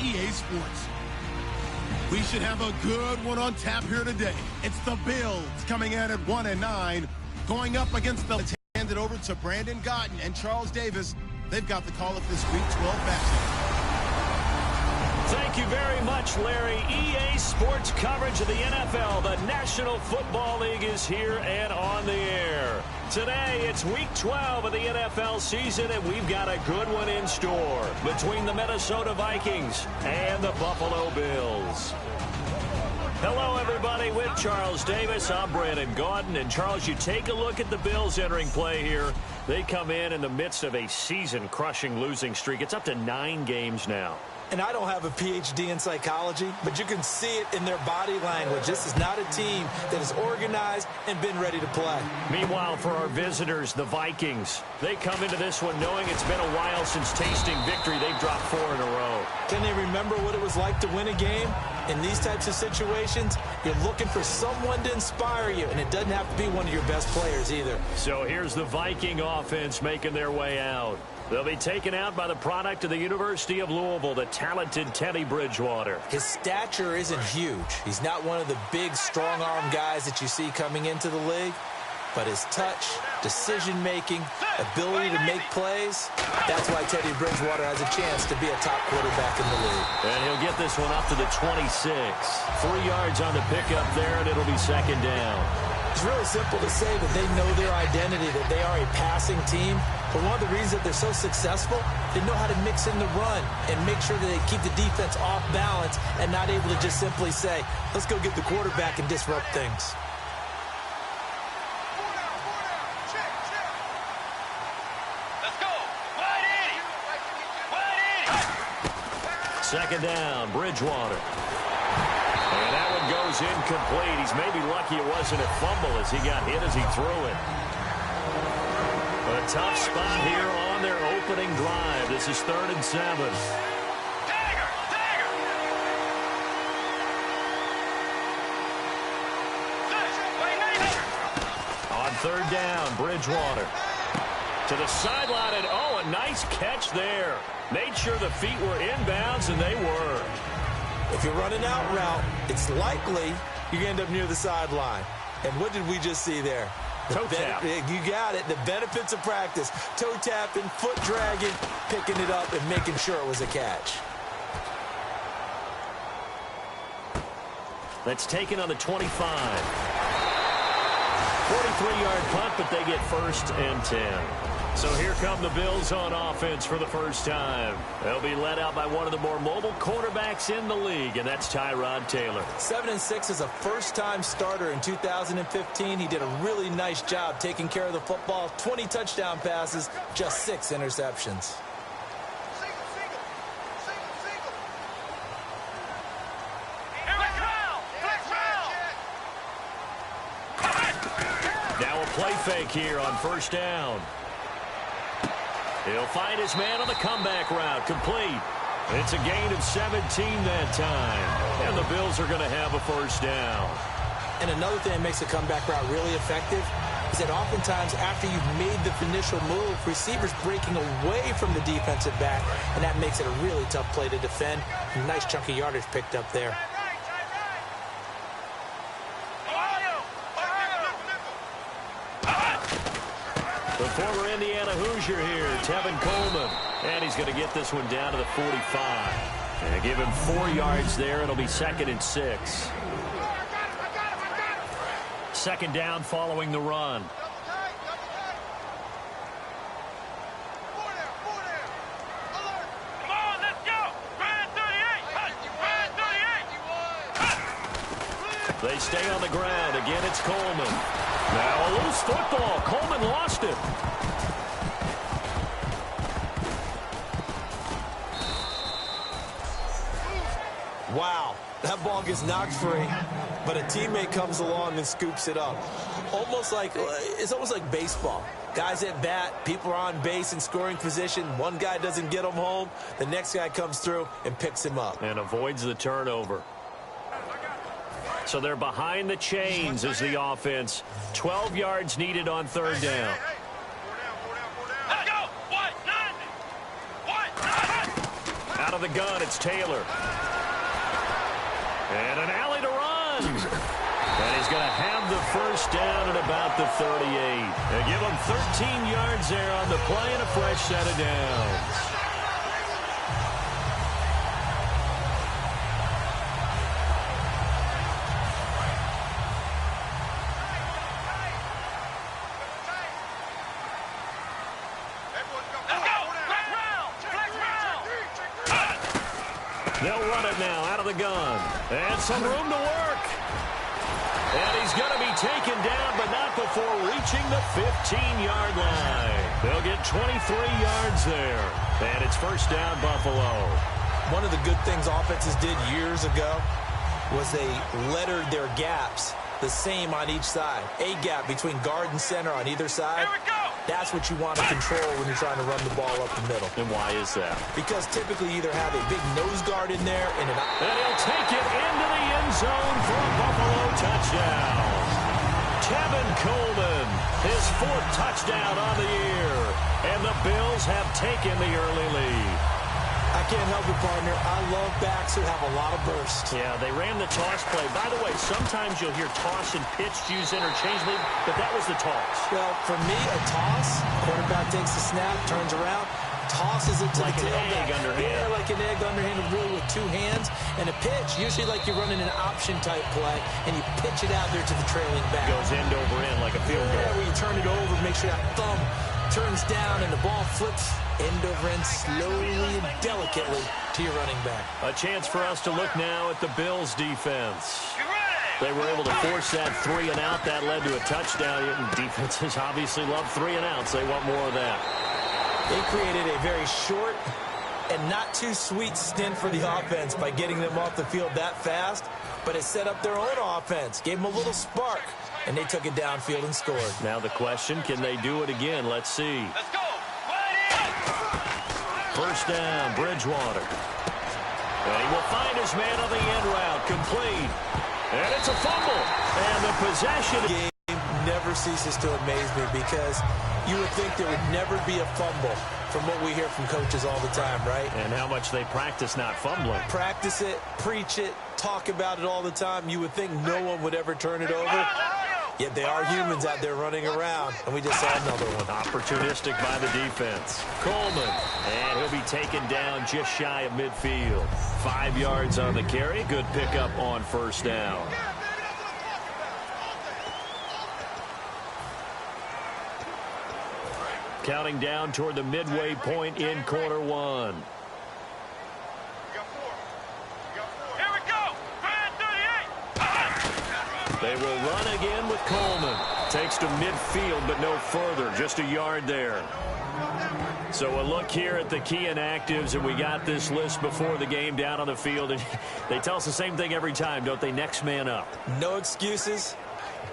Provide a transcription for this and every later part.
EA Sports. We should have a good one on tap here today. It's the Bills coming in at 1-9, going up against the... Handed over to Brandon Gotten and Charles Davis. They've got the call of this Week 12 matchup. Thank you very much, Larry. EA Sports coverage of the NFL. The National Football League is here and on the air. Today, it's Week 12 of the NFL season, and we've got a good one in store between the Minnesota Vikings and the Buffalo Bills. Hello, everybody. With Charles Davis, I'm Brandon Gaudin. And, Charles, you take a look at the Bills entering play here. They come in the midst of a season-crushing losing streak. It's up to 9 games now. And I don't have a PhD in psychology, but you can see it in their body language. This is not a team that is organized and been ready to play. Meanwhile, for our visitors, the Vikings, they come into this one knowing it's been a while since tasting victory. They've dropped 4 in a row. Can they remember what it was like to win a game? In these types of situations, you're looking for someone to inspire you, and it doesn't have to be one of your best players either. So here's the Viking offense making their way out. They'll be taken out by the product of the University of Louisville, the talented Teddy Bridgewater. His stature isn't huge. He's not one of the big, strong-arm guys that you see coming into the league. But his touch, decision-making, ability to make plays, that's why Teddy Bridgewater has a chance to be a top quarterback in the league. And he'll get this one up to the 26. 3 yards on the pickup there, and it'll be second down. It's really simple to say that they know their identity, that they are a passing team. But one of the reasons that they're so successful, they know how to mix in the run and make sure that they keep the defense off balance and not able to just simply say, let's go get the quarterback and disrupt things. Second down, Bridgewater. And that one goes incomplete. He's maybe lucky it wasn't a fumble as he got hit as he threw it. A tough spot here on their opening drive. This is 3rd and 7. On 3rd down, Bridgewater. To the sideline, and oh, a nice catch there. Made sure the feet were inbounds, and they were. If you're running out route, it's likely you're going to end up near the sideline. And what did we just see there? Toe tap. You got it. The benefits of practice. Toe tapping, foot dragging, picking it up, and making sure it was a catch. That's taken on the 25. 43-yard punt, but they get 1st and 10. So here come the Bills on offense for the first time. They'll be led out by one of the more mobile quarterbacks in the league, and that's Tyrod Taylor. 7-6 as a first-time starter in 2015. He did a really nice job taking care of the football. 20 touchdown passes, just 6 interceptions. Now a play fake here on 1st down. He'll find his man on the comeback route. Complete. It's a gain of 17 that time. And the Bills are going to have a 1st down. And another thing that makes the comeback route really effective is that oftentimes after you've made the initial move, receivers breaking away from the defensive back, and that makes it a really tough play to defend. A nice chunk of yardage picked up there. The former Indiana Hoosier here, Tevin Coleman. And he's going to get this one down to the 45. And give him 4 yards there. It'll be 2nd and 6. 2nd down following the run. They stay on the ground. Again, it's Coleman. Now a loose football. Coleman lost it. Wow, that ball gets knocked free, but a teammate comes along and scoops it up. It's almost like baseball. Guys at bat, people are on base in scoring position. One guy doesn't get him home. The next guy comes through and picks him up. And avoids the turnover. So they're behind the chains as the offense. 12 yards needed on 3rd down. Out of the gun, it's Taylor. And an alley to run. And he's going to have the first down at about the 38. They give him 13 yards there on the play and a fresh set of downs. They'll run it now out of the gun. And some room to work. And he's going to be taken down, but not before reaching the 15-yard line. They'll get 23 yards there. And it's first down, Buffalo. One of the good things offenses did years ago was they lettered their gaps the same on each side. A gap between guard and center on either side. Here we go. That's what you want to control when you're trying to run the ball up the middle. And why is that? Because typically you either have a big nose guard in there and he'll take it into the end zone for a Buffalo touchdown. Tevin Coleman, his 4th touchdown on the year. And the Bills have taken the early lead. I can't help it, partner. I love backs who have a lot of burst. Yeah, they ran the toss play. By the way, sometimes you'll hear toss and pitch used interchangeably, but that was the toss. Well, for me, a toss, quarterback takes the snap, turns around, tosses it to like the tailback. Like an egg underhand. Yeah, like an egg underhand, really with 2 hands. And a pitch, usually like you're running an option-type play, and you pitch it out there to the trailing back. Goes end over end like a field goal. Yeah, where you turn it over, make sure that thumb turns down, and the ball flips end over end slowly and delicately to your running back. A chance for us to look now at the Bills' defense. They were able to force that 3 and out. That led to a touchdown. And defenses obviously love 3 and outs. They want more of that. They created a very short and not too sweet stint for the offense by getting them off the field that fast, but it set up their own offense, gave them a little spark, and they took it downfield and scored. Now the question, can they do it again? Let's see. Let's go. First down, Bridgewater. And he will find his man on the end route, complete. And it's a fumble. And the possession game never ceases to amaze me because you would think there would never be a fumble from what we hear from coaches all the time, right? And how much they practice not fumbling. Practice it, preach it, talk about it all the time. You would think no one would ever turn it over. Yet they are humans out there running around, and we just saw another one. Opportunistic by the defense. Coleman, and he'll be taken down just shy of midfield. 5 yards on the carry. Good pickup on first down. Counting down toward the midway point in quarter 1. They will run again with Coleman. Takes to midfield, but no further. Just a yard there. So a look here at the key inactives, and we got this list before the game down on the field. And they tell us the same thing every time, don't they? Next man up. No excuses.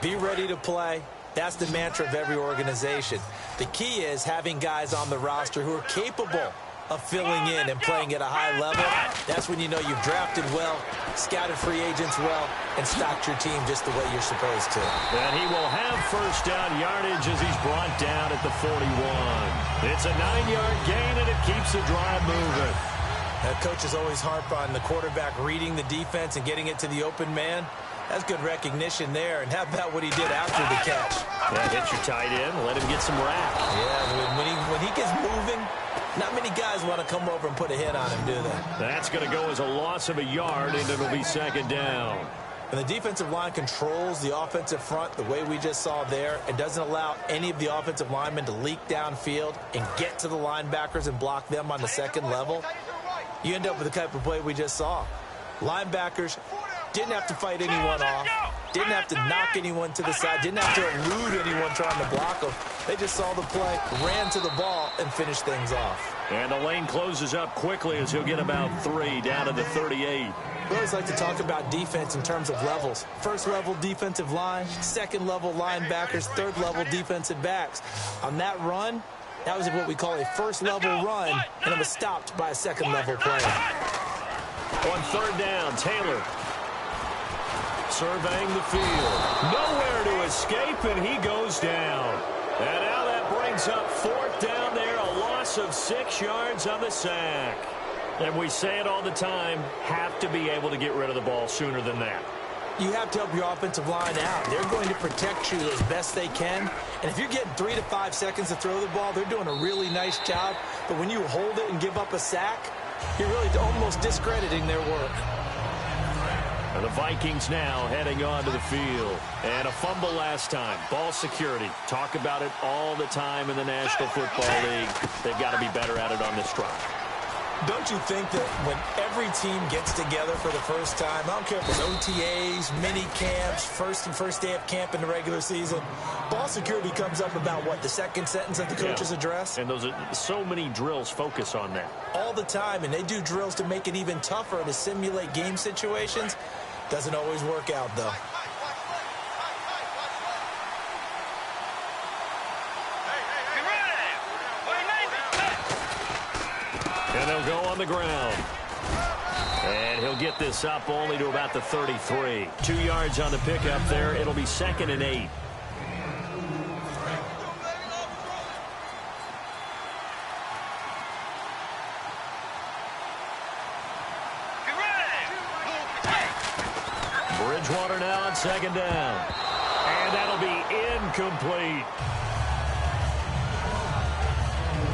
Be ready to play. That's the mantra of every organization. The key is having guys on the roster who are capable of filling in and playing at a high level. That's when you know you've drafted well, scouted free agents well, and stocked your team just the way you're supposed to. And he will have first down yardage as he's brought down at the 41. It's a 9-yard gain, and it keeps the drive moving. Coaches always harp on the quarterback reading the defense and getting it to the open man. That's good recognition there. And how about what he did after the catch? Yeah, hit your tight end, let him get some rack. Yeah, when he gets moving, not many guys want to come over and put a hit on him, do they? That's going to go as a loss of a yard, and it'll be second down. And the defensive line controls the offensive front the way we just saw there. It doesn't allow any of the offensive linemen to leak downfield and get to the linebackers and block them on the second level. You end up with the type of play we just saw. Linebackers didn't have to fight anyone off, didn't have to knock anyone to the side, didn't have to elude anyone trying to block them. They just saw the play, ran to the ball, and finished things off. And the lane closes up quickly as he'll get about 3 down to the 38. We always like to talk about defense in terms of levels. First level defensive line, second level linebackers, third level defensive backs. On that run, that was what we call a first level run, and it was stopped by a second level play. On third down, Taylor surveying the field. Nowhere to escape, and he goes down. And now that brings up fourth down there, a loss of 6 yards on the sack. And we say it all the time, have to be able to get rid of the ball sooner than that. You have to help your offensive line out. They're going to protect you as best they can. And if you're getting 3 to 5 seconds to throw the ball, they're doing a really nice job. But when you hold it and give up a sack, you're really almost discrediting their work. And the Vikings now heading onto the field. And a fumble last time. Ball security. Talk about it all the time in the National Football League. They've got to be better at it on this drive. Don't you think that when every team gets together for the first time, I don't care if it's OTAs, mini camps, first day of camp in the regular season, ball security comes up about, what, the second sentence of the coach's address? And those are so many drills focus on that. All the time, and they do drills to make it even tougher to simulate game situations. Doesn't always work out, though. And they'll go on the ground. And he'll get this up only to about the 33. 2 yards on the pickup there. It'll be 2nd and 8. Bridgewater now on 2nd down. And that'll be incomplete.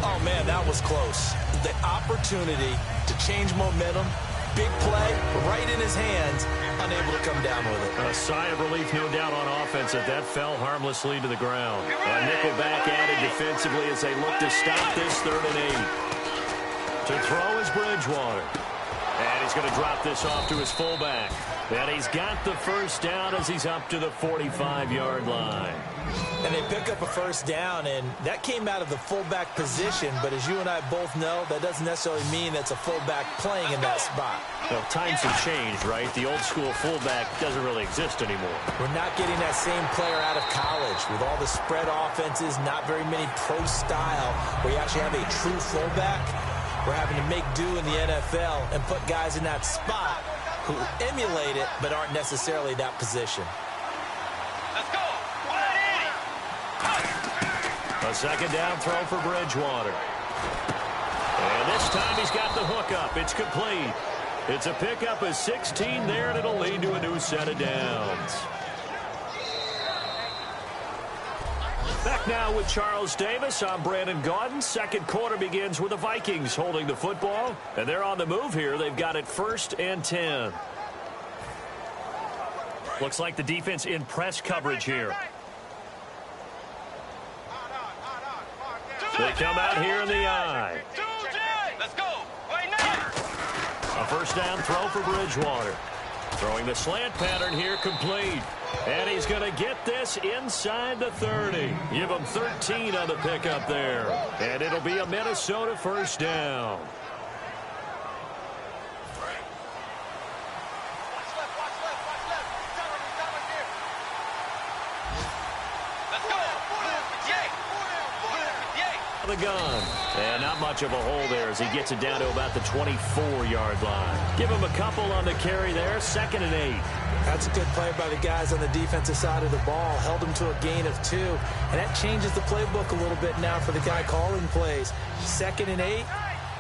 Oh, man, that was close. The opportunity to change momentum, big play, right in his hands, unable to come down with it. A sigh of relief, no doubt, on offense that fell harmlessly to the ground. A nickel back added defensively as they look to stop this 3rd and 8. To throw is Bridgewater. And he's going to drop this off to his fullback. And he's got the first down as he's up to the 45-yard line. And they pick up a first down, and that came out of the fullback position. But as you and I both know, that doesn't necessarily mean that's a fullback playing in that spot. Well, times have changed, right? The old school fullback doesn't really exist anymore. We're not getting that same player out of college with all the spread offenses, not very many pro style, where you actually have a true fullback. We're having to make do in the NFL and put guys in that spot who emulate it but aren't necessarily that position. Let's go. A 2nd down throw for Bridgewater. And this time he's got the hook up. It's complete. It's a pickup of 16 there, and it'll lead to a new set of downs. Back now with Charles Davis. I'm Brandon Gaudin. Second quarter begins with the Vikings holding the football. And they're on the move here. They've got it 1st and 10. Looks like the defense in press coverage here. They come out here in the eye. Let's go. A first down throw for Bridgewater. Throwing the slant pattern here, complete. And he's going to get this inside the 30. Give him 13 on the pickup there. And it'll be a Minnesota first down. The gun. And not much of a hole there as he gets it down to about the 24-yard line. Give him a couple on the carry there. 2nd and 8. That's a good play by the guys on the defensive side of the ball. Held him to a gain of 2. And that changes the playbook a little bit now for the guy calling plays. 2nd and 8.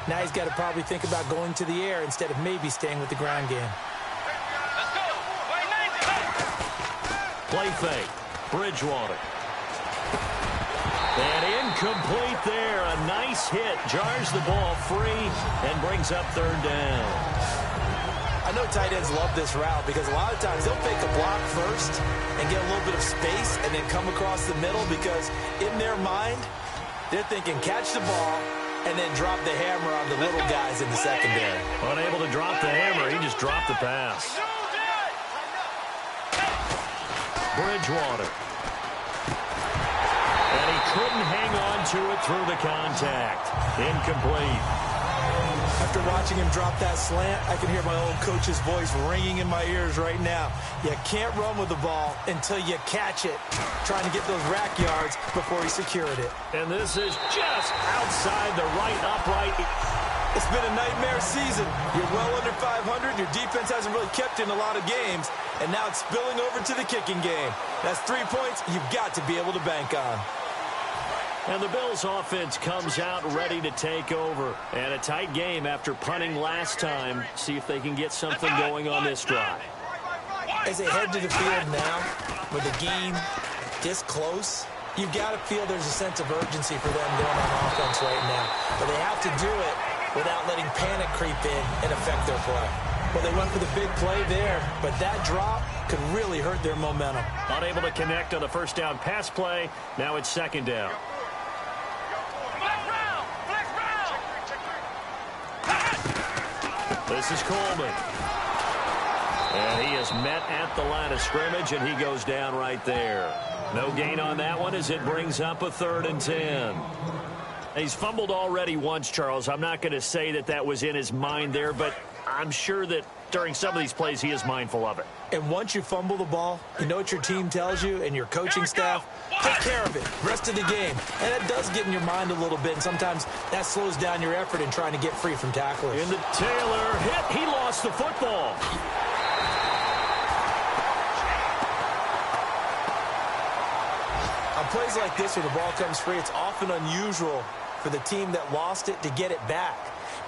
Now he's got to probably think about going to the air instead of maybe staying with the ground game. Let's go. Play fake. Bridgewater. And incomplete there. A nice hit. Jars the ball free and brings up 3rd down. I know tight ends love this route because a lot of times they'll fake a block first and get a little bit of space and then come across the middle because in their mind, they're thinking catch the ball and then drop the hammer on the little guys in the secondary. Unable to drop the hammer. He just dropped the pass. Bridgewater. And he couldn't hang on to it through the contact. Incomplete. After watching him drop that slant, I can hear my old coach's voice ringing in my ears right now. You can't run with the ball until you catch it. Trying to get those rack yards before he secured it. And this is just outside the right upright. It's been a nightmare season. You're well under 500. Your defense hasn't really kept in a lot of games. And now it's spilling over to the kicking game. That's 3 points you've got to be able to bank on. And the Bills offense comes out ready to take over. And a tight game after punting last time. See if they can get something going on this drive. As they head to the field now, with the game this close, you've got to feel there's a sense of urgency for them going on offense right now. But they have to do it without letting panic creep in and affect their play. Well, they went for the big play there, but that drop could really hurt their momentum. Unable to connect on the first down pass play. Now it's second down. This is Coleman. And he is met at the line of scrimmage, and he goes down right there. No gain on that one as it brings up a 3rd and 10. He's fumbled already once, Charles. I'm not going to say that that was in his mind there, but I'm sure that during some of these plays he is mindful of it. And once you fumble the ball, you know what your team tells you and your coaching staff? Take care of it rest of the game. And that does get in your mind a little bit, and sometimes that slows down your effort in trying to get free from tacklers. In the Taylor hit, he lost the football. On plays like this where the ball comes free, it's often unusual for the team that lost it to get it back,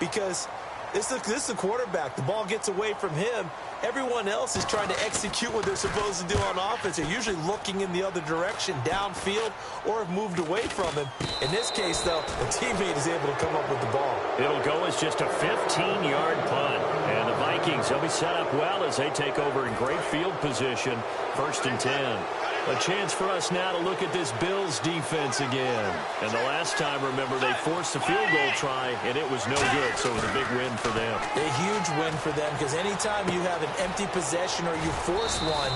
because this is the quarterback. The ball gets away from him. Everyone else is trying to execute what they're supposed to do on offense. They're usually looking in the other direction, downfield, or have moved away from him. In this case, though, a teammate is able to come up with the ball. It'll go as just a 15-yard punt. And the Vikings, they'll be set up well as they take over in great field position. 1st and 10. A chance for us now to look at this Bills defense again. And the last time, remember, they forced the field goal try, and it was no good, so it was a big win for them. A huge win for them, because anytime you have an empty possession or you force one,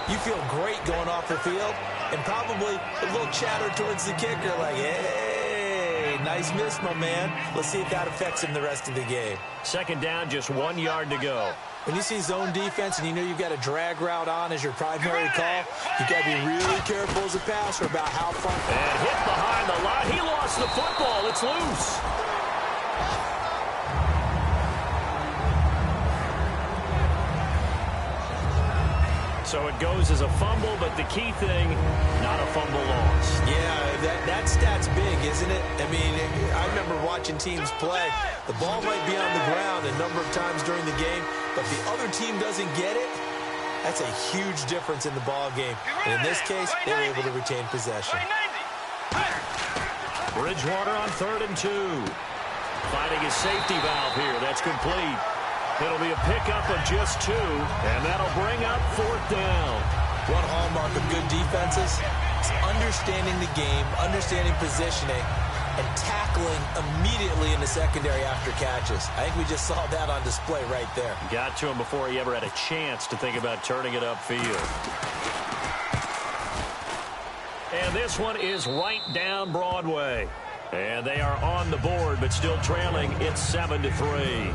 you feel great going off the field, and probably a little chatter towards the kicker like, hey, nice miss, my man. Let's see if that affects him the rest of the game. Second down, just 1 yard to go. When you see zone defense and you know you've got a drag route on as your primary call, you've got to be really careful as a passer about how far. And hit behind the line. He lost the football. It's loose. So it goes as a fumble, but the key thing, not a fumble loss. Yeah, that stat's big, isn't it? I mean, I remember watching teams play. The ball might be on the ground a number of times during the game, but the other team doesn't get it. That's a huge difference in the ball game. And in this case, they were able to retain possession. Bridgewater on 3rd and 2. Finding his safety valve here. That's complete. It'll be a pickup of just 2, and that'll bring up 4th down. One hallmark of good defenses is understanding the game, understanding positioning, and tackling immediately in the secondary after catches. I think we just saw that on display right there. Got to him before he ever had a chance to think about turning it upfield. And this one is right down Broadway. And they are on the board, but still trailing. It's 7-3.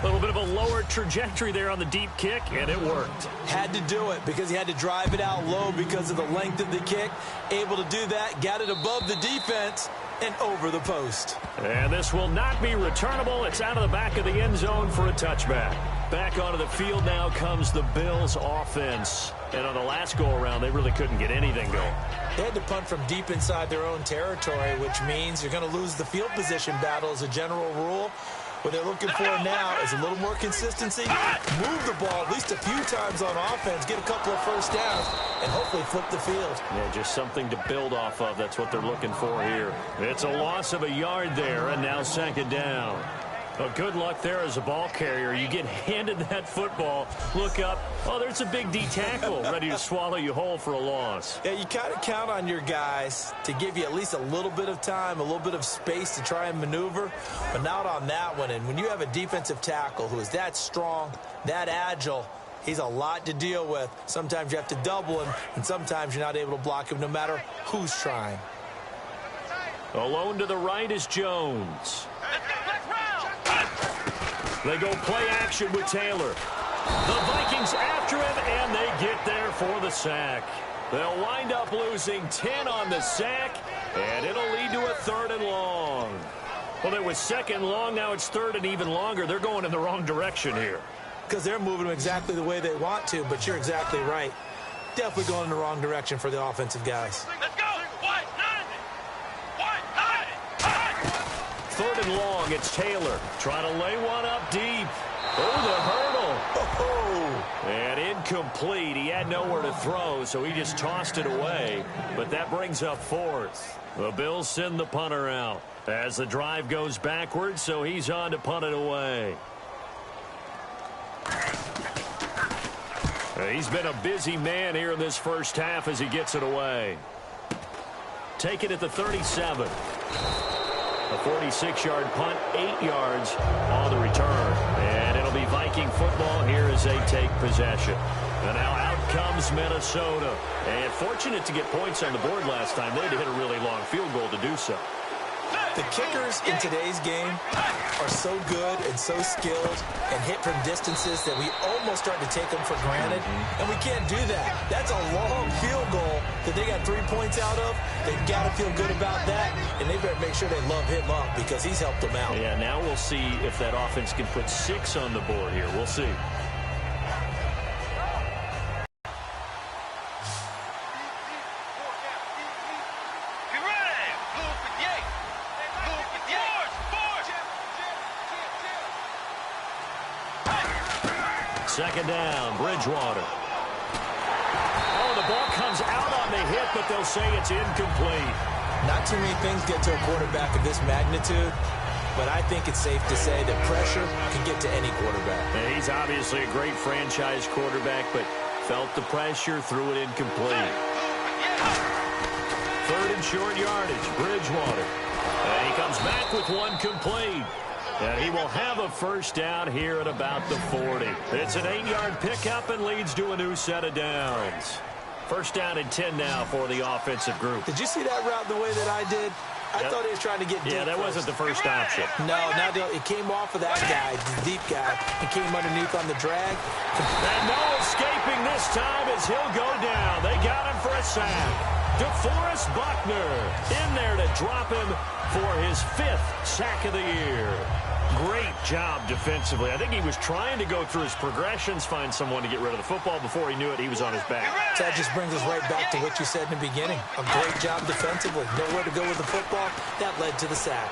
A little bit of a lower trajectory there on the deep kick, and it worked. Had to do it because he had to drive it out low because of the length of the kick. Able to do that, got it above the defense, and over the post. And this will not be returnable. It's out of the back of the end zone for a touchback. Back onto the field now comes the Bills offense. And on the last go-around, they really couldn't get anything going. They had to punt from deep inside their own territory, which means you're going to lose the field position battle as a general rule. What they're looking for now is a little more consistency, move the ball at least a few times on offense, get a couple of first downs, and hopefully flip the field. Yeah, just something to build off of. That's what they're looking for here. It's a loss of a yard there, and now 2nd down. Well, good luck there as a ball carrier. You get handed that football, look up, oh, there's a big D tackle ready to swallow you whole for a loss. Yeah, you kind of count on your guys to give you at least a little bit of time, a little bit of space to try and maneuver, but not on that one. And when you have a defensive tackle who is that strong, that agile, he's a lot to deal with. Sometimes you have to double him, and sometimes you're not able to block him no matter who's trying. Alone to the right is Jones. They go play action with Taylor. The Vikings after him, and they get there for the sack. They'll wind up losing 10 on the sack, and it'll lead to a 3rd and long. Well, it was 2nd long. Now it's 3rd and even longer. They're going in the wrong direction here. Because they're moving them exactly the way they want to, but you're exactly right. Definitely going in the wrong direction for the offensive guys. Let's go. White, 90. 3rd and long. It's Taylor trying to lay one up deep. Oh, the hurdle. Oh, and incomplete. He had nowhere to throw, so he just tossed it away. But that brings up 4th. The Bills send the punter out as the drive goes backwards, so he's on to punt it away. He's been a busy man here in this first half as he gets it away. Take it at the 37. A 46-yard punt, 8 yards on the return. And it'll be Viking football here as they take possession. And now out comes Minnesota. And fortunate to get points on the board last time. They had to hit a really long field goal to do so. The kickers in today's game are so good and so skilled and hit from distances that we almost start to take them for granted, and we can't do that. That's a long field goal that they got 3 points out of. They've got to feel good about that, and they better make sure they love him up because he's helped them out. Yeah, now we'll see if that offense can put 6 on the board here. We'll see. Second down, Bridgewater. Oh, the ball comes out on the hit, but they'll say it's incomplete. Not too many things get to a quarterback of this magnitude, but I think it's safe to say that pressure can get to any quarterback. And he's obviously a great franchise quarterback, but felt the pressure, threw it incomplete. 3rd and short yardage, Bridgewater. And he comes back with one complete. And he will have a first down here at about the 40. It's an 8-yard pickup and leads to a new set of downs. First down and 10 now for the offensive group. Did you see that route the way that I did? I thought he was trying to get deep. Yeah, that wasn't the first option. No, it came off of that guy, the deep guy, and came underneath on the drag. And no escaping this time as he'll go down. They got him for a sack. DeForest Buckner in there to drop him for his 5th sack of the year. Great job defensively. I think he was trying to go through his progressions, find someone to get rid of the football. Before he knew it, he was on his back. That just brings us right back to what you said in the beginning. A great job defensively. Nowhere to go with the football. That led to the sack.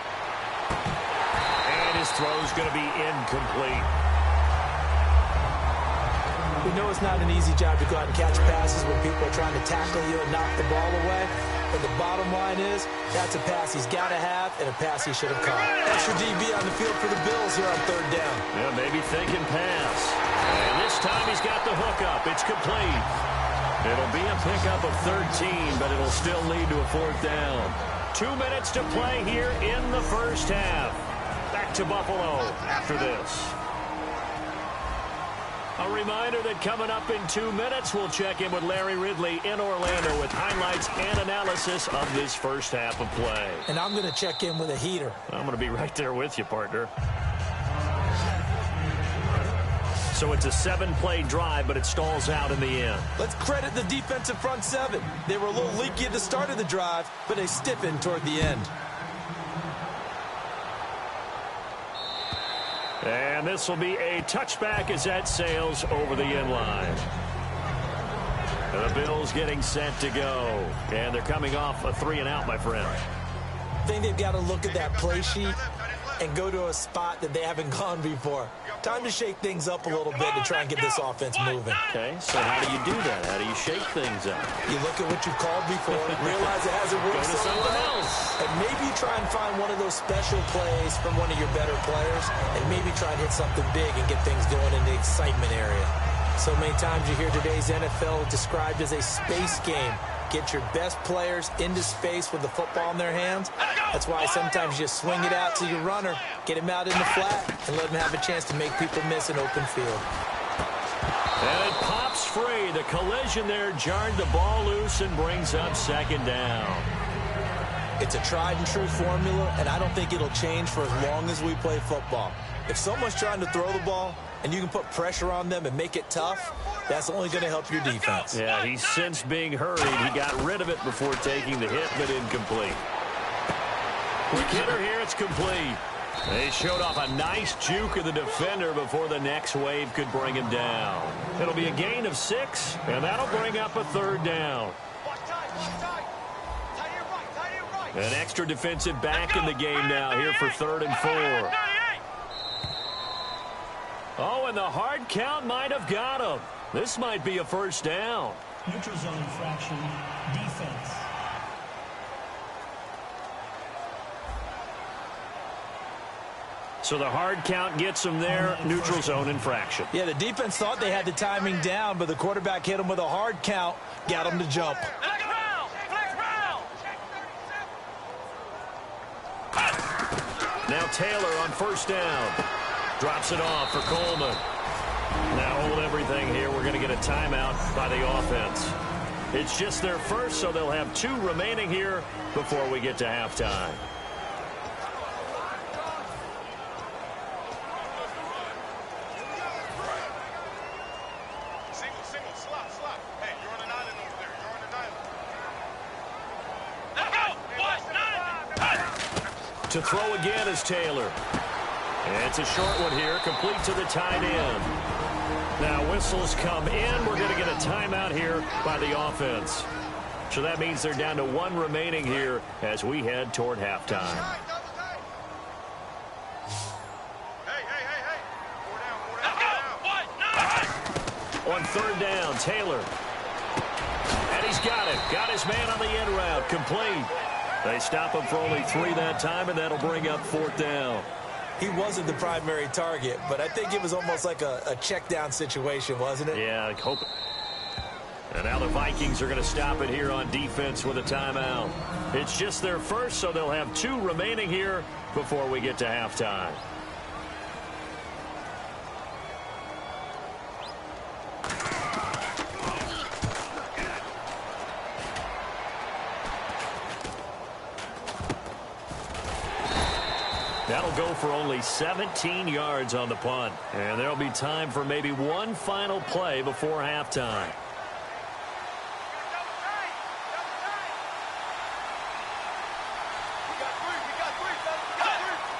And his throw's going to be incomplete. We know it's not an easy job to go out and catch passes when people are trying to tackle you and knock the ball away. But the bottom line is, that's a pass he's got to have and a pass he should have caught. Extra DB on the field for the Bills here on 3rd down. Yeah, maybe thinking pass. And this time he's got the hook up. It's complete. It'll be a pickup of 13, but it'll still lead to a 4th down. 2 minutes to play here in the first half. Back to Buffalo after this. A reminder that coming up in 2 minutes, we'll check in with Larry Ridley in Orlando with highlights and analysis of this first half of play. And I'm going to check in with a heater. I'm going to be right there with you, partner. So it's a 7-play drive, but it stalls out in the end. Let's credit the defensive front 7. They were a little leaky at the start of the drive, but they stiffened toward the end. And this will be a touchback as that sails over the end line. The Bills getting set to go. And they're coming off a 3-and-out, my friend. I think they've got to look at that play sheet and go to a spot that they haven't gone before. Time to shake things up a little bit to try and get this offense moving. Okay, so how do you do that? How do you shake things up? You look at what you've called before, realize it hasn't worked Go to something else. and maybe try and find one of those special plays from one of your better players, and maybe try and hit something big and get things going in the excitement area. So many times you hear today's NFL described as a space game. Get your best players into space with the football in their hands. That's why sometimes you swing it out to your runner, get him out in the flat, and let him have a chance to make people miss an open field. And it pops free. The collision there jarred the ball loose and brings up 2nd down. It's a tried and true formula, and I don't think it'll change for as long as we play football. If someone's trying to throw the ball and you can put pressure on them and make it tough, that's only going to help your defense. Yeah, he's since being hurried. He got rid of it before taking the hit, but incomplete. Quick hitter here, it's complete. They showed off a nice juke of the defender before the next wave could bring him down. It'll be a gain of 6, and that'll bring up a 3rd down. An extra defensive back in the game now here for 3rd and 4. Oh, and the hard count might have got him. This might be a first down. Neutral zone infraction, defense. So the hard count gets them there, neutral zone infraction. Yeah, the defense thought they had the timing down, but the quarterback hit him with a hard count, got him to jump. Now Taylor on first down. Drops it off for Coleman. Now hold everything here. We're going to get a timeout by the offense. It's just their first, so they'll have 2 remaining here before we get to halftime. Single, slot. Hey, you're on an island over there. You're on an island. To throw again is Taylor. And it's a short one here, complete to the tight end. Now whistles come in. We're going to get a timeout here by the offense. So that means they're down to 1 remaining here as we head toward halftime. Hey. On 3rd down, Taylor. And he's got it. Got his man on the end route. Complete. They stop him for only 3 that time, and that'll bring up 4th down. He wasn't the primary target, but I think it was almost like a check down situation, wasn't it? Yeah, I hope it. And now the Vikings are going to stop it here on defense with a timeout. It's just their first, so they'll have 2 remaining here before we get to halftime. That'll go for only 17 yards on the punt. And there'll be time for maybe one final play before halftime.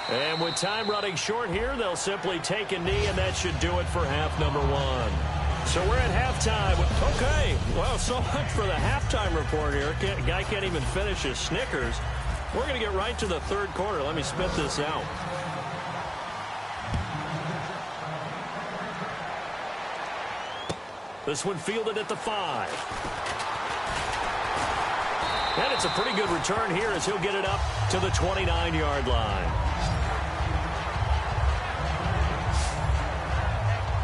And with time running short here, they'll simply take a knee, and that should do it for half number 1. So we're at halftime. Okay, well, so much for the halftime report here. Guy can't even finish his Snickers. We're going to get right to the 3rd quarter. Let me spit this out. This one fielded at the 5. And it's a pretty good return here as he'll get it up to the 29-yard line.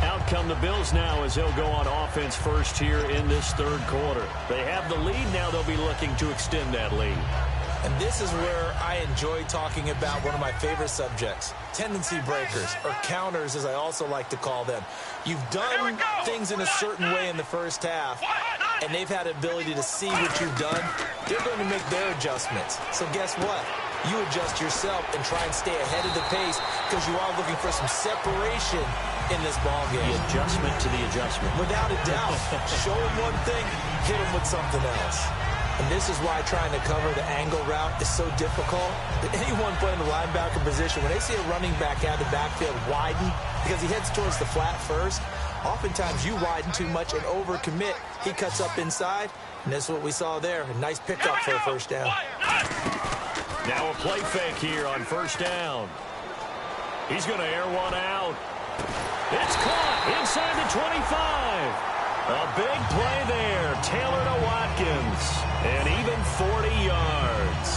Out come the Bills now as they'll go on offense first here in this 3rd quarter. They have the lead. Now they'll be looking to extend that lead. And this is where I enjoy talking about one of my favorite subjects, tendency breakers, or counters as I also like to call them. You've done things in a certain way in the first half, and they've had the ability to see what you've done. They're going to make their adjustments. So guess what? You adjust yourself and try and stay ahead of the pace because you are looking for some separation in this ball game. The adjustment to the adjustment. Without a doubt. Show them one thing, hit them with something else. And this is why trying to cover the angle route is so difficult. Anyone playing the linebacker position, when they see a running back out of the backfield widen because he heads towards the flat first, oftentimes you widen too much and overcommit. He cuts up inside, and this is what we saw there. A nice pickup for a first down. Now a play fake here on first down. He's going to air one out. It's caught inside the 25. A big play there. Taylor to Watkins. And even 40 yards.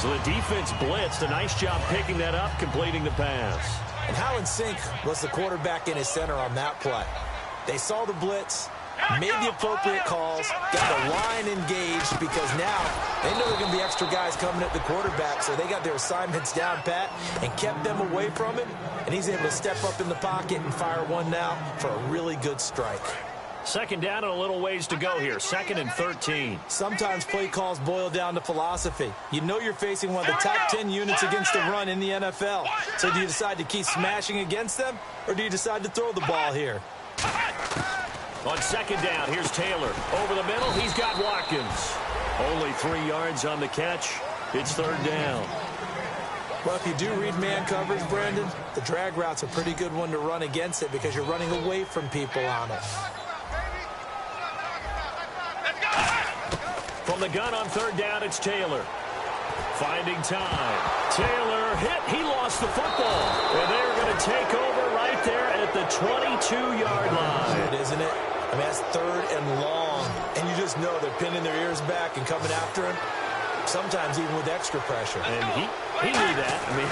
So the defense blitzed. A nice job picking that up, completing the pass. And how in sync was the quarterback and his center on that play? They saw the blitz, made the appropriate calls, got the line engaged because now they know there are going to be extra guys coming at the quarterback, so they got their assignments down pat and kept them away from him, and he's able to step up in the pocket and fire one now for a really good strike. 2nd down and a little ways to go here. 2nd and 13. Sometimes play calls boil down to philosophy. You know you're facing one of the top 10 units against the run in the NFL. So do you decide to keep smashing against them, or do you decide to throw the ball here? On 2nd down, here's Taylor. Over the middle, he's got Watkins. Only 3 yards on the catch. It's 3rd down. Well, if you do read man coverage, Brandon, the drag route's a pretty good one to run against it because you're running away from people on it. From the gun on 3rd down, it's Taylor. finding time. Taylor hit. He lost the football. And they're going to take over right there at the 22-yard line. Good, isn't it? I mean, that's third and long. And you just know they're pinning their ears back and coming after him. Sometimes even with extra pressure. And he knew that. I mean,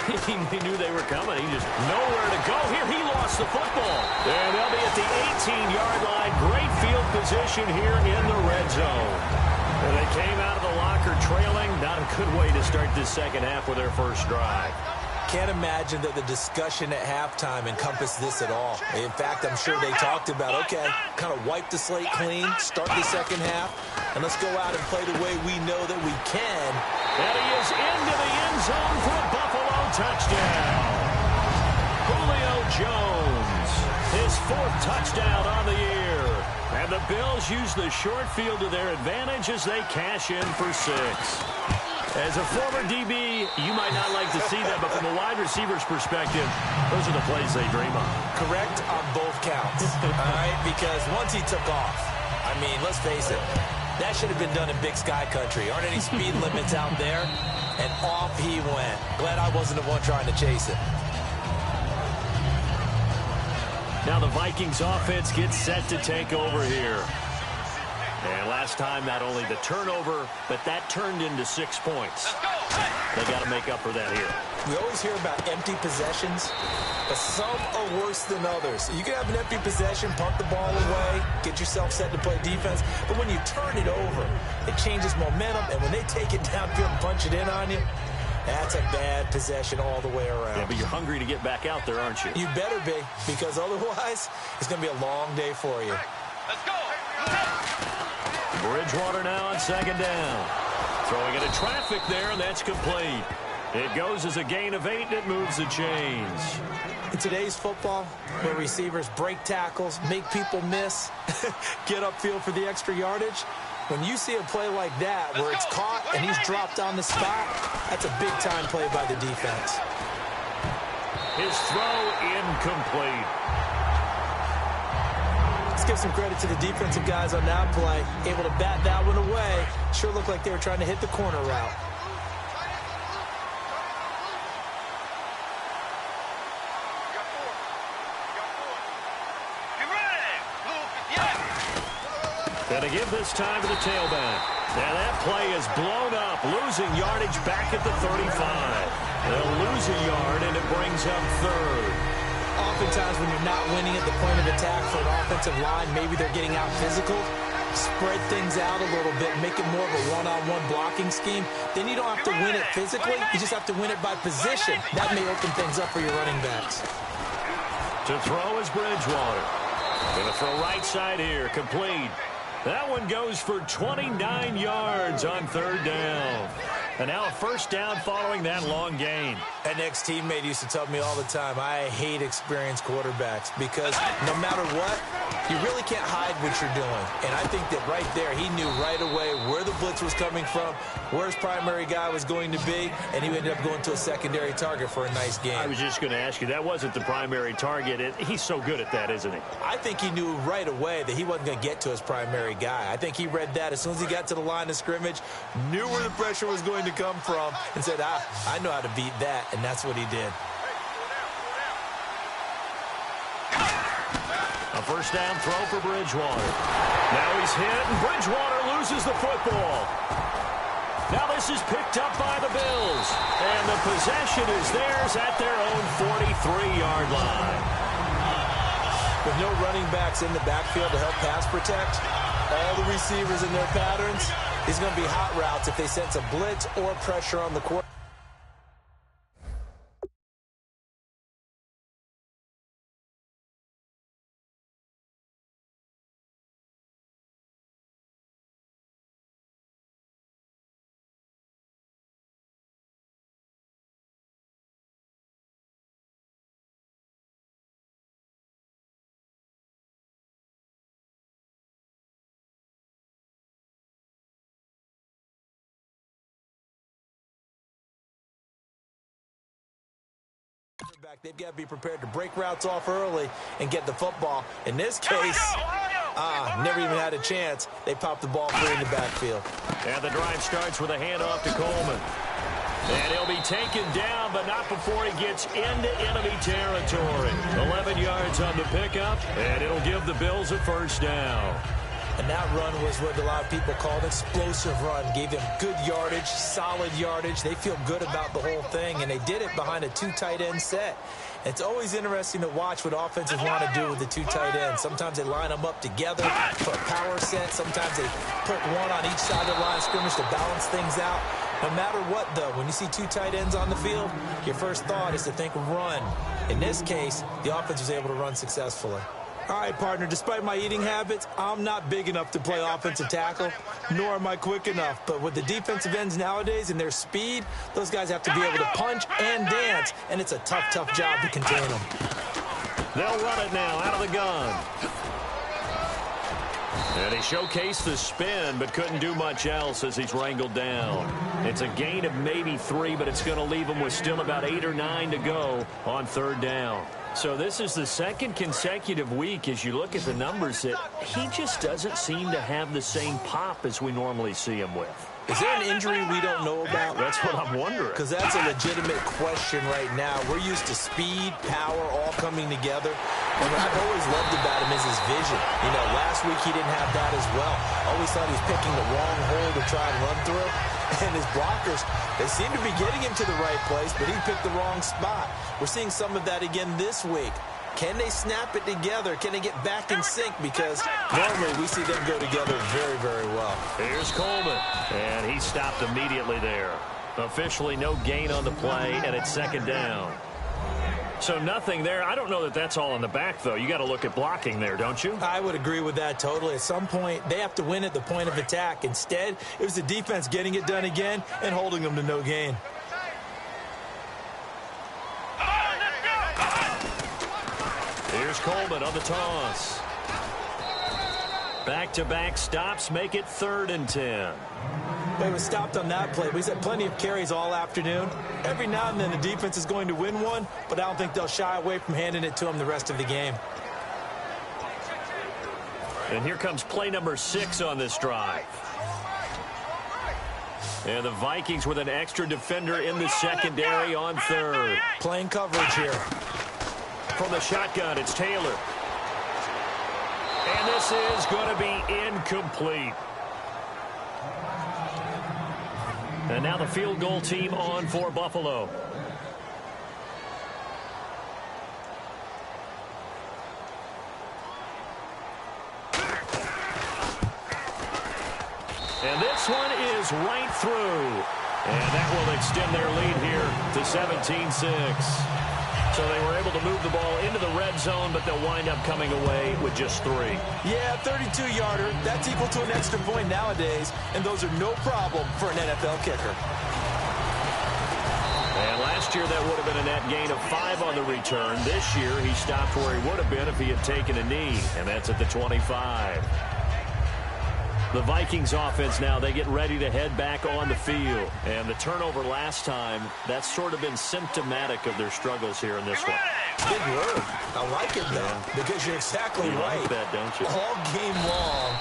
he knew they were coming. He just nowhere to go. Here, he lost the football. And they'll be at the 18-yard line. Great field position here in the red zone. And they came out of the locker trailing. Not a good way to start this second half with their first drive. Can't imagine that the discussion at halftime encompassed this at all. In fact, I'm sure they talked about, okay, kind of wipe the slate clean, start the second half, and let's go out and play the way we know that we can. And he is into the end zone for a Buffalo touchdown. Julio Jones, his fourth touchdown on the year. And the Bills use the short field to their advantage as they cash in for 6. As a former DB, you might not like to see that, but from a wide receiver's perspective, those are the plays they dream of. Correct on both counts, all right? Because once he took off, I mean, let's face it, that should have been done in Big Sky Country. Aren't any speed limits out there? And off he went. Glad I wasn't the one trying to chase it. Now the Vikings offense gets set to take over here. And last time, not only the turnover, but that turned into 6 points. They got to make up for that here. We always hear about empty possessions, but some are worse than others. You can have an empty possession, punt the ball away, get yourself set to play defense, but when you turn it over, it changes momentum, and when they take it downfield and punch it in on you, that's a bad possession all the way around. Yeah, but you're hungry to get back out there, aren't you? You better be, because otherwise, it's going to be a long day for you. Let's go. Bridgewater now on second down. Throwing into traffic there, and that's complete. It goes as a gain of 8, and it moves the chains. In today's football, where receivers break tackles, make people miss, get upfield for the extra yardage, when you see a play like that where it's caught and he's dropped on the spot, that's a big-time play by the defense. His throw incomplete. Let's give some credit to the defensive guys on that play. Able to bat that one away. Sure looked like they were trying to hit the corner route. Going to give this time to the tailback. Now that play is blown up, losing yardage back at the 35. They'll lose a yard, and it brings up third. Oftentimes when you're not winning at the point of attack for an offensive line, maybe they're getting out physical, spread things out a little bit, make it more of a one-on-one blocking scheme. Then you don't have to win it physically. You just have to win it by position. That may open things up for your running backs. To throw is Bridgewater. Going to throw right side here, complete. That one goes for 29 yards on third down. And now a first down following that long gain. An ex-teammate used to tell me all the time, I hate experienced quarterbacks because no matter what, you really can't hide what you're doing. And I think that right there, he knew right away where the blitz was coming from, where his primary guy was going to be, and he ended up going to a secondary target for a nice game. I was just going to ask you, that wasn't the primary target. He's so good at that, isn't he? I think he knew right away that he wasn't going to get to his primary guy. I think he read that as soon as he got to the line of scrimmage, knew where the pressure was going to come from, and said, I know how to beat that, and that's what he did. A first down throw for Bridgewater. Now he's hit, and Bridgewater loses the football. Now this is picked up by the Bills, and the possession is theirs at their own 43-yard line. With no running backs in the backfield to help pass protect, all the receivers in their patterns, these are going to be hot routes if they sense a blitz or pressure on the quarterback. They've got to be prepared to break routes off early and get the football. In this case, never even had a chance. They popped the ball free in the backfield. And the drive starts with a handoff to Coleman. And he'll be taken down, but not before he gets into enemy territory. 11 yards on the pickup, and it'll give the Bills a first down. And that run was what a lot of people call an explosive run. Gave them good yardage, solid yardage. They feel good about the whole thing, and they did it behind a 2 tight end set. It's always interesting to watch what offenses want to do with the 2 tight ends. Sometimes they line them up together for a power set. Sometimes they put one on each side of the line of scrimmage to balance things out. No matter what, though, when you see 2 tight ends on the field, your first thought is to think run. In this case, the offense was able to run successfully. All right, partner, despite my eating habits, I'm not big enough to play offensive tackle, nor am I quick enough. But with the defensive ends nowadays and their speed, those guys have to be able to punch and dance, and it's a tough, tough job to contain them. They'll run it now out of the gun. And he showcased the spin, but couldn't do much else as he's wrangled down. It's a gain of maybe 3, but it's going to leave him with still about 8 or 9 to go on 3rd down. So this is the second consecutive week, as you look at the numbers, that he just doesn't seem to have the same pop as we normally see him with. Is there an injury we don't know about? That's what I'm wondering. Because that's a legitimate question right now. We're used to speed, power, all coming together. And what I've always loved about him is his vision. You know, last week he didn't have that as well. Always thought he was picking the wrong hole to try and run through. And his blockers, they seem to be getting him to the right place, but he picked the wrong spot. We're seeing some of that again this week. Can they snap it together? Can they get back in sync? Because normally we see them go together very, very well. Here's Coleman, and he stopped immediately there. Officially no gain on the play, and it's 2nd down. So nothing there. I don't know that that's all in the back, though. You got to look at blocking there, don't you? I would agree with that totally. At some point, they have to win at the point of attack. Instead, it was the defense getting it done again and holding them to no gain. Here's Coleman on the toss. Back-to-back stops make it 3rd and 10. Well, he was stopped on that play, but he's had plenty of carries all afternoon. Every now and then the defense is going to win one, but I don't think they'll shy away from handing it to him the rest of the game. And here comes play number 6 on this drive. And the Vikings with an extra defender in the secondary on 3rd. Playing coverage here. From the shotgun, it's Taylor. And this is going to be incomplete. And now the field goal team on for Buffalo. And this one is right through. And that will extend their lead here to 17-6. So they were able to move the ball into the red zone, but they'll wind up coming away with just 3. Yeah, 32-yarder. That's equal to an extra point nowadays, and those are no problem for an NFL kicker. And last year that would have been a net gain of 5 on the return. This year he stopped where he would have been if he had taken a knee, and that's at the 25. The Vikings offense now, they get ready to head back on the field. And the turnover last time, that's sort of been symptomatic of their struggles here in this one. Big word. I like it, though, because you're exactly right. Like that, don't you? All game long,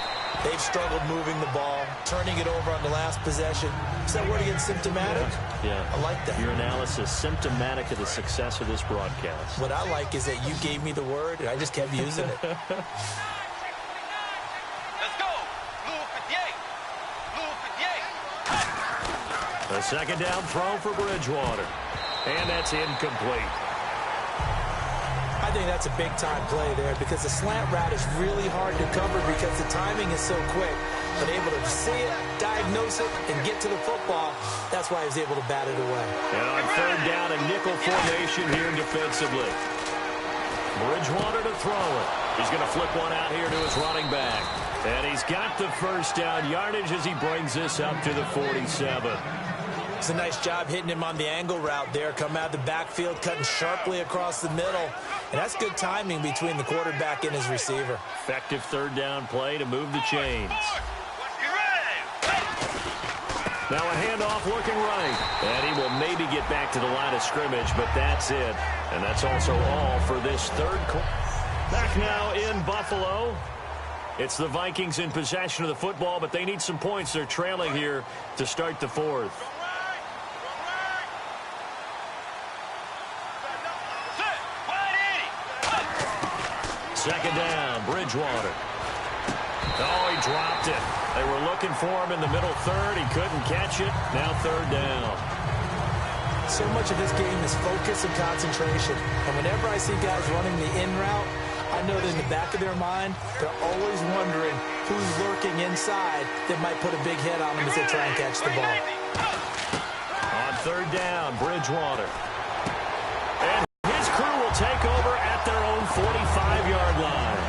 they've struggled moving the ball, turning it over on the last possession. Is that word again, symptomatic? Yeah. I like that. Your analysis, symptomatic of the success of this broadcast. What I like is that you gave me the word, and I just kept using it. A 2nd down throw for Bridgewater. And that's incomplete. I think that's a big-time play there because the slant route is really hard to cover because the timing is so quick. But able to see it, diagnose it, and get to the football, that's why he was able to bat it away. And on 3rd down, a nickel formation here defensively. Bridgewater to throw it. He's going to flip one out here to his running back. And he's got the first down yardage as he brings this up to the 47. It's a nice job hitting him on the angle route there. Come out of the backfield, cutting sharply across the middle. And that's good timing between the quarterback and his receiver. Effective 3rd down play to move the chains. Now a handoff looking right. And he will maybe get back to the line of scrimmage, but that's it. And that's also all for this 3rd quarter. Back now in Buffalo. It's the Vikings in possession of the football, but they need some points. They're trailing here to start the fourth. Second down, Bridgewater. Oh, he dropped it. They were looking for him in the middle third. He couldn't catch it. Now third down. So much of this game is focus and concentration. And whenever I see guys running the in route, I know that in the back of their mind, they're always wondering who's lurking inside that might put a big hit on them as they try and catch the ball. On third down, Bridgewater. And his crew will take over at their own 45-yard line.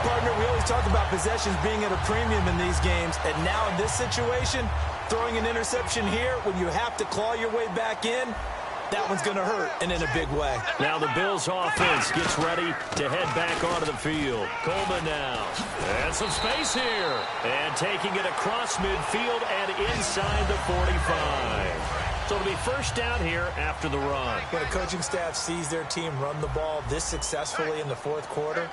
Partner, we always talk about possessions being at a premium in these games. And now in this situation, throwing an interception here when you have to claw your way back in, that one's going to hurt, and in a big way. Now the Bills offense gets ready to head back onto the field. Coleman now. And some space here. And taking it across midfield and inside the 45. So it'll be first down here after the run. When a coaching staff sees their team run the ball this successfully in the fourth quarter,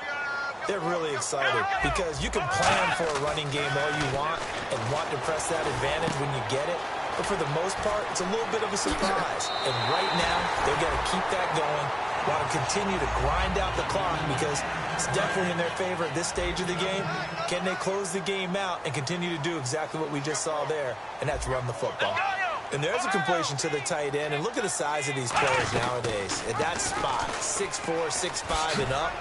they're really excited because you can plan for a running game all you want and want to press that advantage when you get it. But for the most part, it's a little bit of a surprise. And right now, they've got to keep that going, want to continue to grind out the clock because it's definitely in their favor at this stage of the game. Can they close the game out and continue to do exactly what we just saw there, and that's run the football. And there's a completion to the tight end. And look at the size of these players nowadays. At that spot, 6'4", 6'5", and up.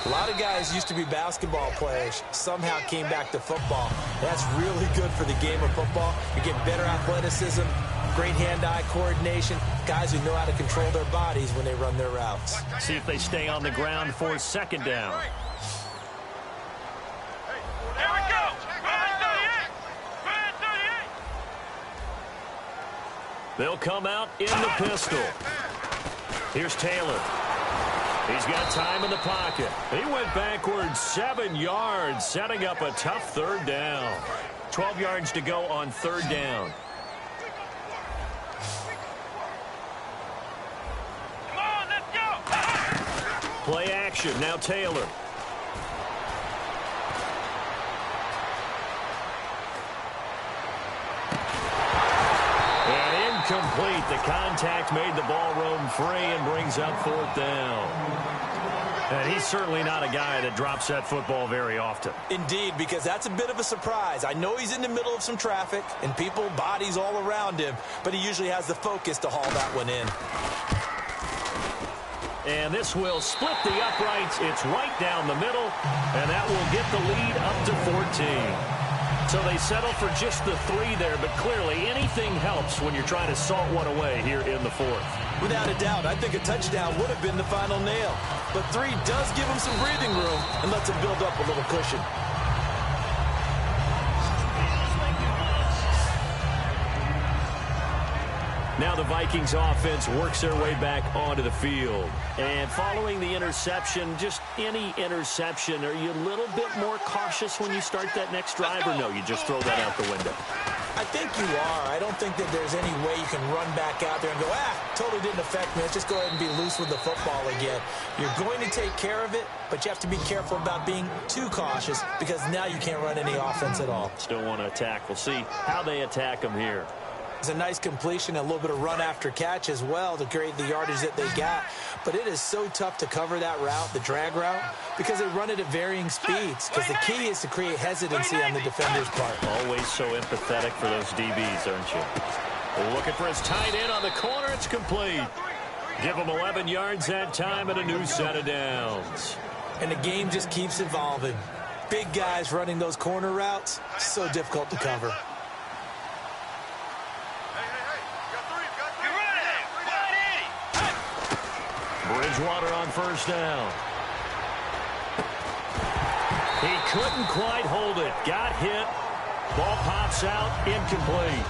A lot of guys used to be basketball players, somehow came back to football. That's really good for the game of football. You get better athleticism, great hand-eye coordination, guys who know how to control their bodies when they run their routes. See if they stay on the ground for second down. Here we go. They'll come out in the pistol. Here's Taylor. He's got time in the pocket. He went backwards 7 yards, setting up a tough third down. 12 yards to go on third down. Come on, let's go. Play action. Now Taylor. Complete. The contact made the ball roam free and brings up fourth down. And he's certainly not a guy that drops that football very often. Indeed, because that's a bit of a surprise. I know he's in the middle of some traffic and people, bodies all around him, but he usually has the focus to haul that one in. And this will split the uprights. It's right down the middle, and that will get the lead up to 14. So they settle for just the 3 there, but clearly anything helps when you're trying to salt one away here in the fourth. Without a doubt, I think a touchdown would have been the final nail. But 3 does give him some breathing room and lets him build up a little cushion. Now the Vikings offense works their way back onto the field. And following the interception, just any interception, are you a little bit more cautious when you start that next drive, or no, you just throw that out the window? I think you are. I don't think that there's any way you can run back out there and go, totally didn't affect me. Let's just go ahead and be loose with the football again. You're going to take care of it, but you have to be careful about being too cautious because now you can't run any offense at all. Still want to attack. We'll see how they attack them here. It's a nice completion, a little bit of run after catch as well to create the yardage that they got. But it is so tough to cover that route, the drag route, because they run it at varying speeds. Because the key is to create hesitancy on the defender's part. Always so empathetic for those DBs, aren't you? Looking for his tight end on the corner. It's complete. Give him 11 yards that time and a new set of downs. And the game just keeps evolving. Big guys running those corner routes, so difficult to cover. Bridgewater on first down. He couldn't quite hold it. Got hit. Ball pops out. Incomplete.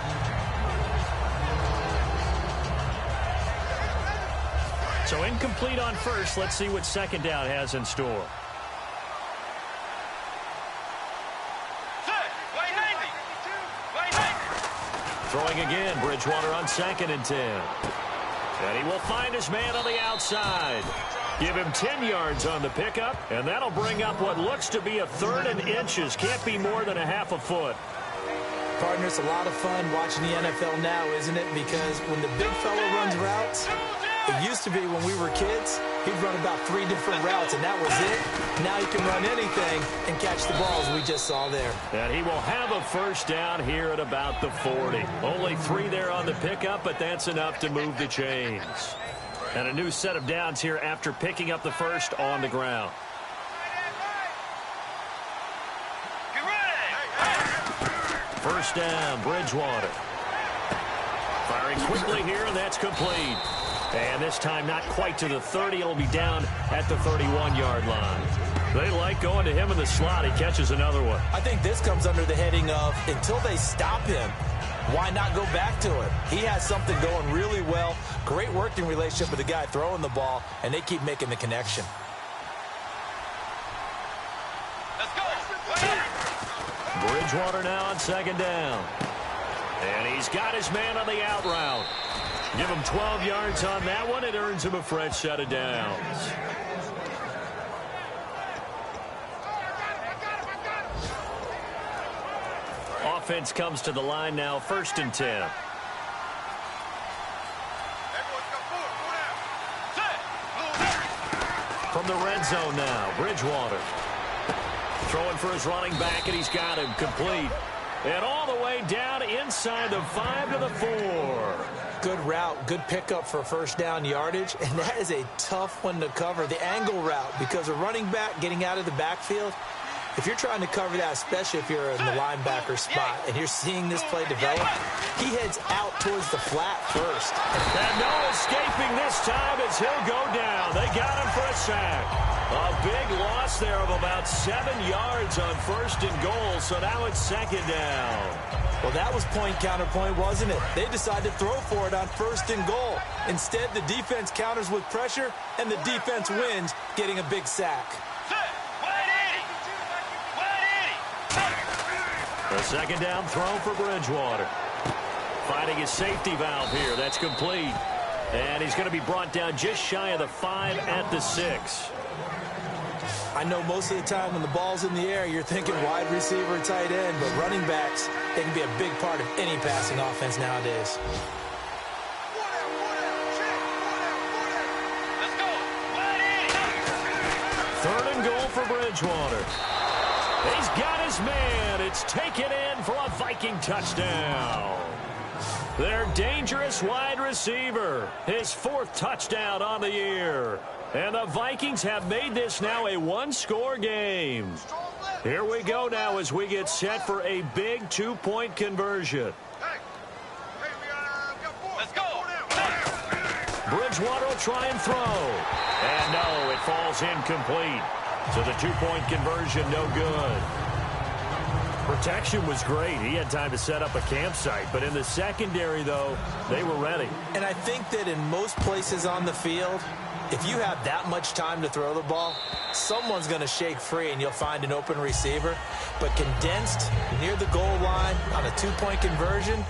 So incomplete on first. Let's see what second down has in store. Throwing again. Bridgewater on 2nd and 10. And he will find his man on the outside. Give him 10 yards on the pickup, and that'll bring up what looks to be a 3rd and inches. Can't be more than a half a foot. Partner, it's a lot of fun watching the NFL now, isn't it? Because when the big fella runs routes, it used to be when we were kids, he'd run about 3 different routes, and that was it. Now he can run anything and catch the balls we just saw there. And he will have a first down here at about the 40. Only 3 there on the pickup, but that's enough to move the chains. And a new set of downs here after picking up the first on the ground. First down, Bridgewater. Firing quickly here, and that's complete. And this time not quite to the 30. It'll be down at the 31-yard line. They like going to him in the slot. He catches another one. I think this comes under the heading of until they stop him, why not go back to it? He has something going really well. Great working relationship with the guy throwing the ball, and they keep making the connection. Let's go. Bridgewater now on 2nd down. And he's got his man on the out route. Give him 12 yards on that one. It earns him a fresh set of downs. Offense comes to the line now, 1st and 10. From the red zone now, Bridgewater. Throwing for his running back, and he's got him complete. And all the way down inside the 5 to the 4. Good route, good pickup for first down yardage, and that is a tough one to cover, the angle route, because a running back getting out of the backfield, if you're trying to cover that, especially if you're in the linebacker spot and you're seeing this play develop, he heads out towards the flat first. And no escaping this time as he'll go down. They got him for a sack. A big loss there of about 7 yards on 1st and goal, so now it's 2nd down. Well, that was point counterpoint, wasn't it? They decided to throw for it on 1st and goal. Instead, the defense counters with pressure, and the defense wins, getting a big sack. A 2nd down throw for Bridgewater. Finding his safety valve here. That's complete. And he's going to be brought down just shy of the 5 at the 6. I know most of the time when the ball's in the air, you're thinking wide receiver, tight end, but running backs, they can be a big part of any passing offense nowadays. Let's go. 3rd and goal for Bridgewater. He's got his man. It's taken in for a Viking touchdown. Their dangerous wide receiver. His 4th touchdown on the year. And the Vikings have made this now a 1-score game. Here we go now as we get set for a big 2-point conversion. Let's go. Bridgewater will try and throw. And no, it falls incomplete. So the 2-point conversion, no good. Protection was great. He had time to set up a campsite. But in the secondary, though, they were ready. And I think that in most places on the field, if you have that much time to throw the ball, someone's going to shake free and you'll find an open receiver. But condensed near the goal line on a 2-point conversion,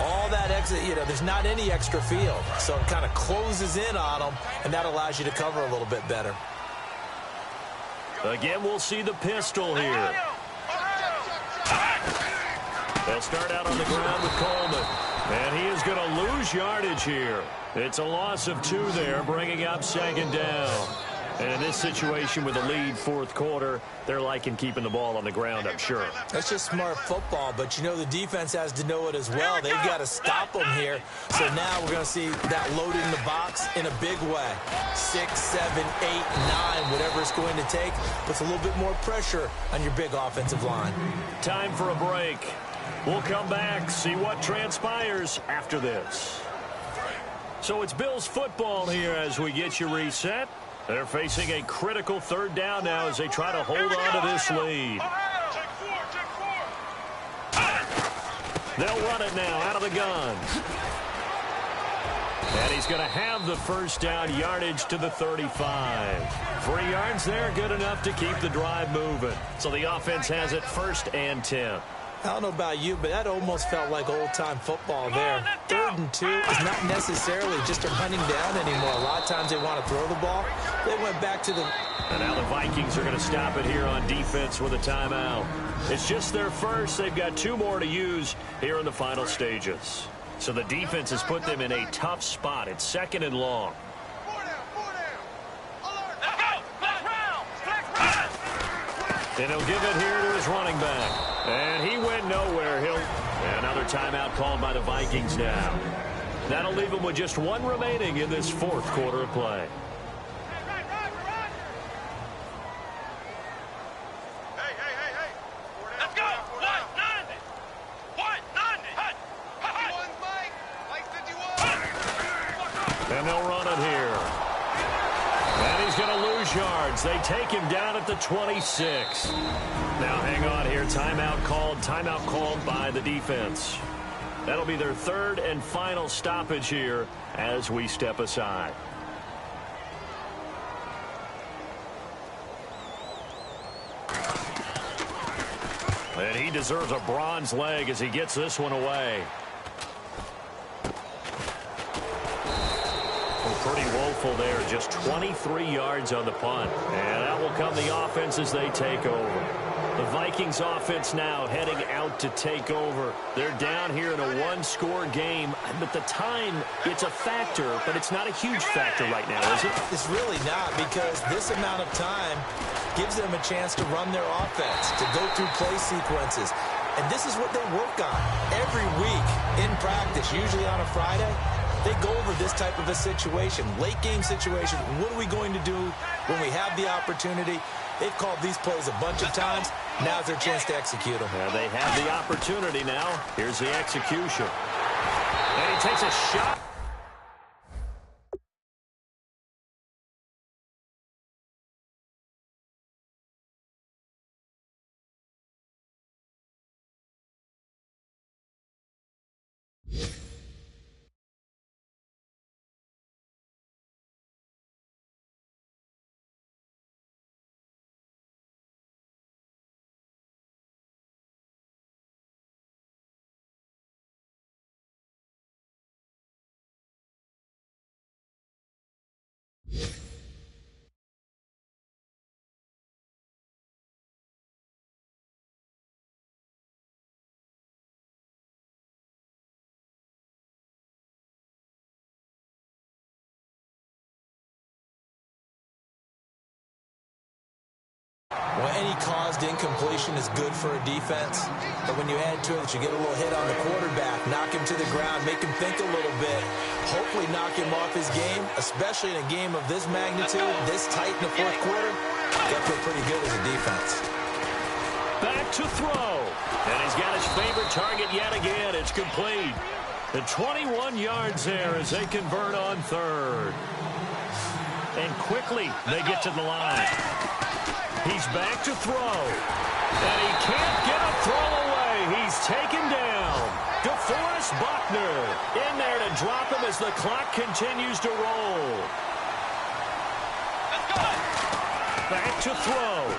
all that exit, there's not any extra field. So it kind of closes in on them, and that allows you to cover a little bit better. Again, we'll see the pistol here. They'll start out on the ground with Coleman. And he is going to lose yardage here. It's a loss of 2 there, bringing up 2nd down. And in this situation with a lead 4th quarter, they're liking keeping the ball on the ground, I'm sure. That's just smart football, but the defense has to know it as well. They've got to stop them here. So now we're going to see that loaded in the box in a big way. 6, 7, 8, 9, whatever it's going to take, puts a little bit more pressure on your big offensive line. Time for a break. We'll come back, see what transpires after this. So it's Bills football here as we get you reset. They're facing a critical 3rd down now as they try to hold on to this lead. They'll run it now out of the gun. And he's going to have the first down, yardage to the 35. 3 yards there, good enough to keep the drive moving. So the offense has it 1st and 10. I don't know about you, but that almost felt like old-time football there. 3rd and 2 is not necessarily just a running down anymore. A lot of times they want to throw the ball. They went back to the... And now the Vikings are going to stop it here on defense with a timeout. It's just their first. They've got 2 more to use here in the final stages. So the defense has put them in a tough spot. It's 2nd and long. And he'll give it here to his running back. And he went nowhere. Another timeout called by the Vikings now. That'll leave him with just 1 remaining in this 4th quarter of play. Let's go! 190! 190! And they'll run it here. And he's going to lose yards. They take him down at the 26. Now hang on here. Timeout called by the defense. That'll be their 3rd and final stoppage here as we step aside. And he deserves a bronze leg as he gets this one away. Pretty woeful there. Just 23 yards on the punt. And out will come the offense as they take over. The Vikings offense now heading out to take over. They're down here in a 1-score game. But the time, it's a factor, but it's not a huge factor right now, is it? It's really not, because this amount of time gives them a chance to run their offense, to go through play sequences. And this is what they work on every week in practice, usually on a Friday. They go over this type of a situation, late-game situation. What are we going to do when we have the opportunity? They've called these plays a bunch of times. Now's their chance to execute them. Yeah, they have the opportunity now. Here's the execution. And he takes a shot. Well, any caused incompletion is good for a defense, but when you add to it that you get a little hit on the quarterback, knock him to the ground, make him think a little bit, hopefully knock him off his game, especially in a game of this magnitude, this tight in the 4th quarter, got to feel pretty good as a defense. Back to throw. And he's got his favorite target yet again. It's complete. The 21 yards there as they convert on 3rd. And quickly they get to the line. He's back to throw. And he can't get a throw away. He's taken down. DeForest Buckner in there to drop him as the clock continues to roll. Back to throw.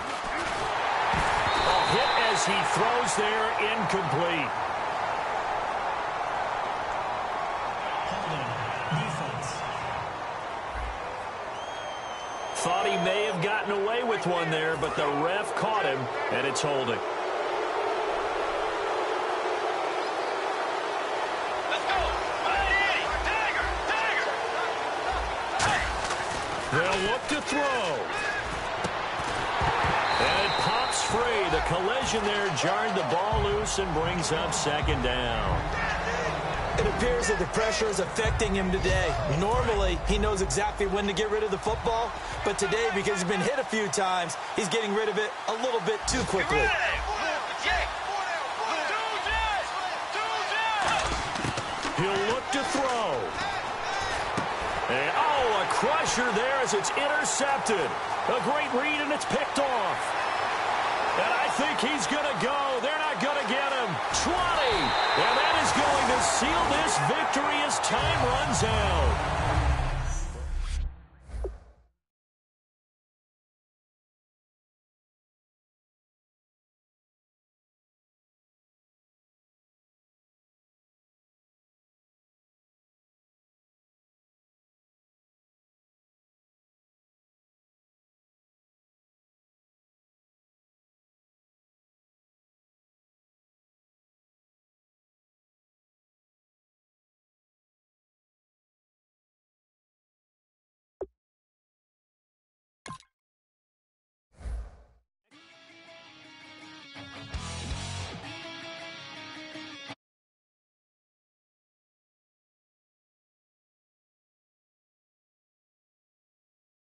A hit as he throws there, incomplete. Thought he may have gotten away with one there, but the ref caught him, and it's holding. Let's go! They'll look to throw. And it pops free. The collision there jarred the ball loose and brings up 2nd down. It appears that the pressure is affecting him today. Normally, he knows exactly when to get rid of the football, but today, because he's been hit a few times, he's getting rid of it a little bit too quickly. He'll look to throw. And, oh, a crusher there as it's intercepted. A great read, and it's picked off. And I think he's going to go. They're not going to get him. 20. And that is going to seal this victory as time runs out.